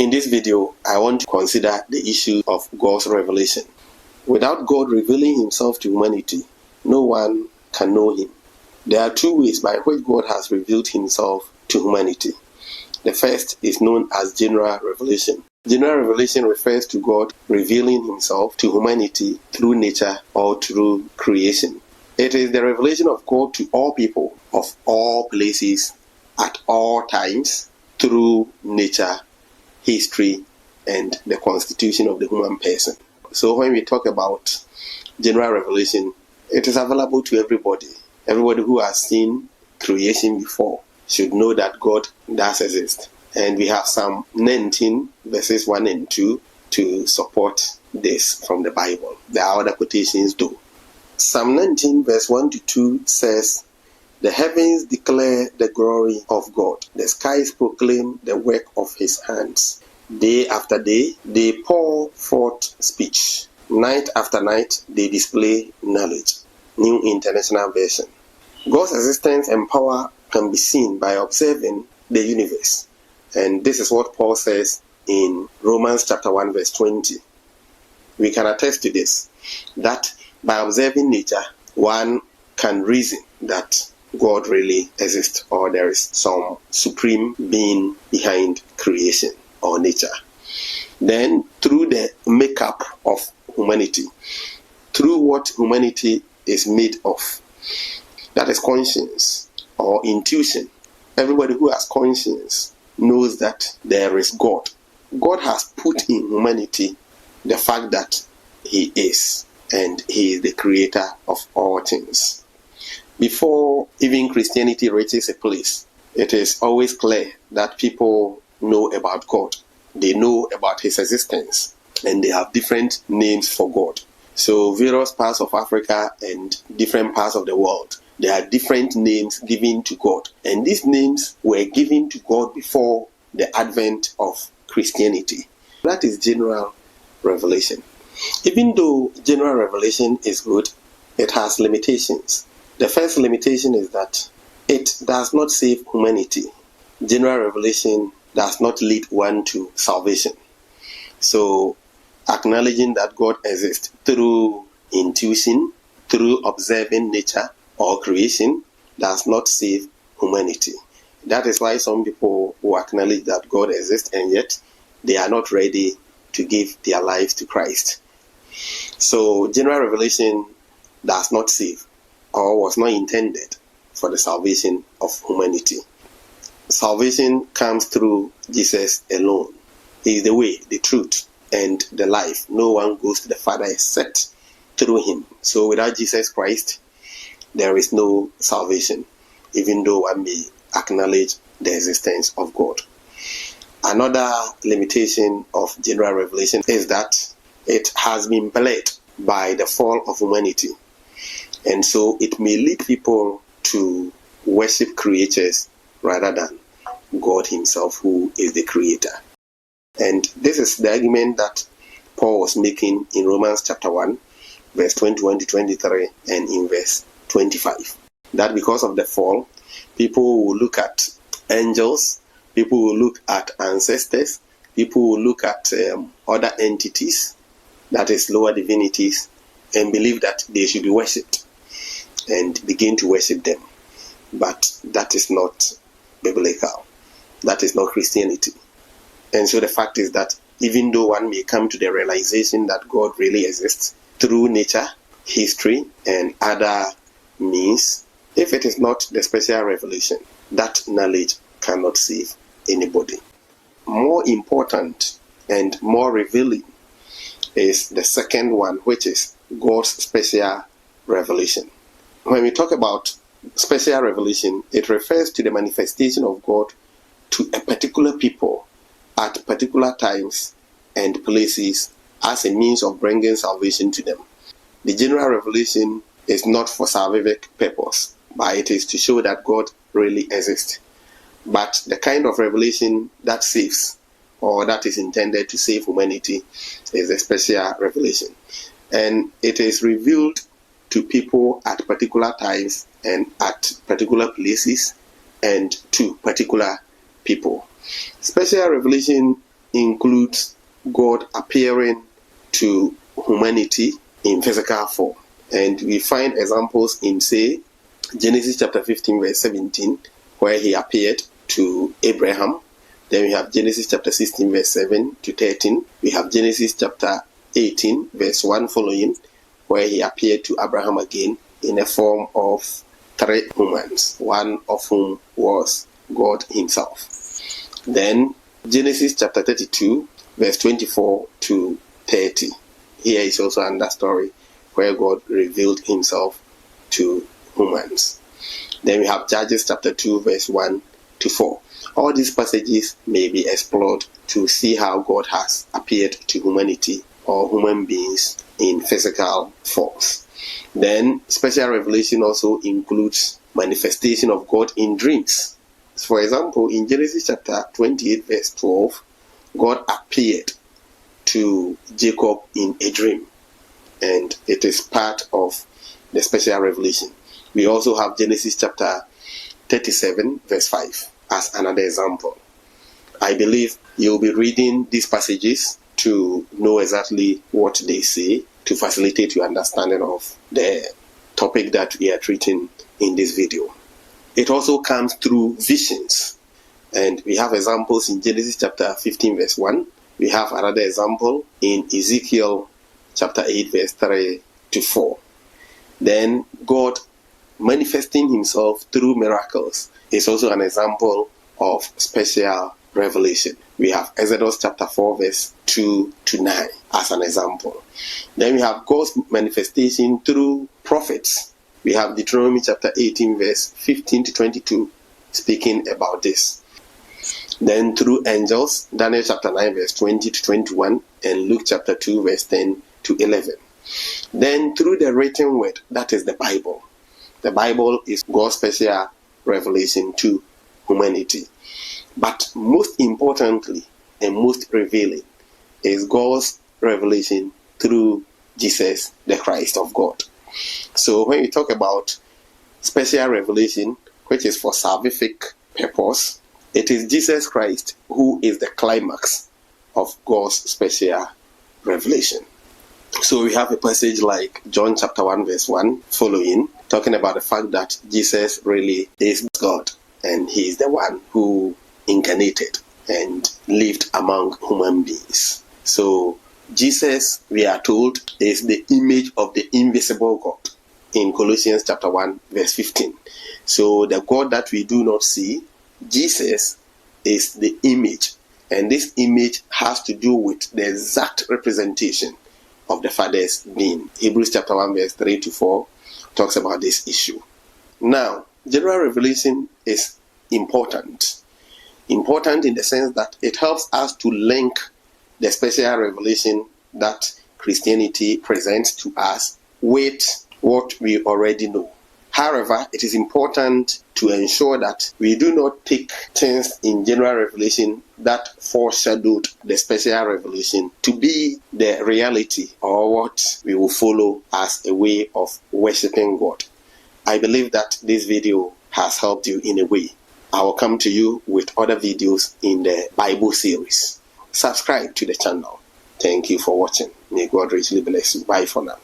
In this video, I want to consider the issue of God's revelation. Without God revealing himself to humanity, no one can know him. There are two ways by which God has revealed himself to humanity. The first is known as general revelation. General revelation refers to God revealing himself to humanity through nature or through creation. It is the revelation of God to all people of all places at all times through nature, history, and the constitution of the human person. So when we talk about general revelation, it is available to everybody. Everybody who has seen creation before should know that God does exist. And we have Psalm 19 verses 1 and 2 to support this from the Bible. There are other quotations too. Psalm 19 verse 1 to 2 says, "The heavens declare the glory of God. The skies proclaim the work of his hands. Day after day, they pour forth speech. Night after night, they display knowledge." New International Version. God's existence and power can be seen by observing the universe. And this is what Paul says in Romans chapter 1 verse 20. We can attest to this, that by observing nature, one can reason that God really exists, or there is some supreme being behind creation or nature. Then through the makeup of humanity, through what humanity is made of, that is conscience or intuition. Everybody who has conscience knows that there is God. God has put in humanity the fact that he is, and he is the creator of all things. Before even Christianity reaches a place, it is always clear that people know about God. They know about his existence, and they have different names for God. So various parts of Africa and different parts of the world, there are different names given to God. And these names were given to God before the advent of Christianity. That is general revelation. Even though general revelation is good, it has limitations. The first limitation is that it does not save humanity. General revelation does not lead one to salvation. So, acknowledging that God exists through intuition, through observing nature or creation, does not save humanity. That is why some people will acknowledge that God exists, and yet they are not ready to give their lives to Christ. So, general revelation does not save, or was not intended for the salvation of humanity. Salvation comes through Jesus alone. He is the way, the truth, and the life. No one goes to the Father except through him. So without Jesus Christ, there is no salvation, even though one may acknowledge the existence of God. Another limitation of general revelation is that it has been blurred by the fall of humanity. And so it may lead people to worship creatures rather than God himself, who is the creator. And this is the argument that Paul was making in Romans chapter 1, verse 21 to 23, and in verse 25. That because of the fall, people will look at angels, people will look at ancestors, people will look at other entities, that is lower divinities, and believe that they should be worshipped and begin to worship them. But that is not biblical. That is not Christianity. And so the fact is that even though one may come to the realization that God really exists through nature, history, and other means, if it is not the special revelation, that knowledge cannot save anybody. More important and more revealing is the second one, which is God's special revelation. When we talk about special revelation, it refers to the manifestation of God to a particular people at particular times and places as a means of bringing salvation to them. The general revelation is not for salvific purpose, but it is to show that God really exists. But the kind of revelation that saves, or that is intended to save humanity, is a special revelation. And it is revealed to people at particular times and at particular places and to particular people. Special revelation includes God appearing to humanity in physical form. And we find examples in, say, Genesis chapter 15 verse 17, where he appeared to Abraham. Then we have Genesis chapter 16 verse 7 to 13. We have Genesis chapter 18 verse 1 following, where he appeared to Abraham again in a form of 3 humans, one of whom was God himself. Then Genesis chapter 32 verse 24 to 30. Here is also another story where God revealed himself to humans. Then we have Judges chapter 2 verse 1 to 4. All these passages may be explored to see how God has appeared to humanity or human beings in physical forms. Then special revelation also includes manifestation of God in dreams. For example, in Genesis chapter 28 verse 12, God appeared to Jacob in a dream, and it is part of the special revelation. We also have Genesis chapter 37 verse 5 as another example. I believe you'll be reading these passages to know exactly what they say, to facilitate your understanding of the topic that we are treating in this video. It also comes through visions, and we have examples in Genesis chapter 15 verse 1. We have another example in Ezekiel chapter 8 verse 3 to 4. Then God manifesting himself through miracles is also an example of special revelation. We have Exodus chapter 4 verse 2 to 9 as an example. Then we have God's manifestation through prophets. We have Deuteronomy chapter 18 verse 15 to 22 speaking about this. Then through angels, Daniel chapter 9 verse 20 to 21 and Luke chapter 2 verse 10 to 11. Then through the written word, that is the Bible. The Bible is God's special revelation to humanity. But most importantly and most revealing is God's revelation through Jesus, the Christ of God. So when we talk about special revelation, which is for salvific purpose, it is Jesus Christ who is the climax of God's special revelation. So we have a passage like John chapter 1 verse 1 following, talking about the fact that Jesus really is God, and he is the one who incarnated and lived among human beings. So Jesus, we are told, is the image of the invisible God in Colossians chapter 1 verse 15. So the God that we do not see, Jesus is the image, and this image has to do with the exact representation of the Father's being. Hebrews chapter 1 verse 3 to 4 talks about this issue. Now, general revelation is important. Important in the sense that it helps us to link the special revelation that Christianity presents to us with what we already know. However, it is important to ensure that we do not take things in general revelation that foreshadowed the special revelation to be the reality or what we will follow as a way of worshiping God. I believe that this video has helped you in a way. I will come to you with other videos in the Bible series. Subscribe to the channel. Thank you for watching. May God richly bless you. Bye for now.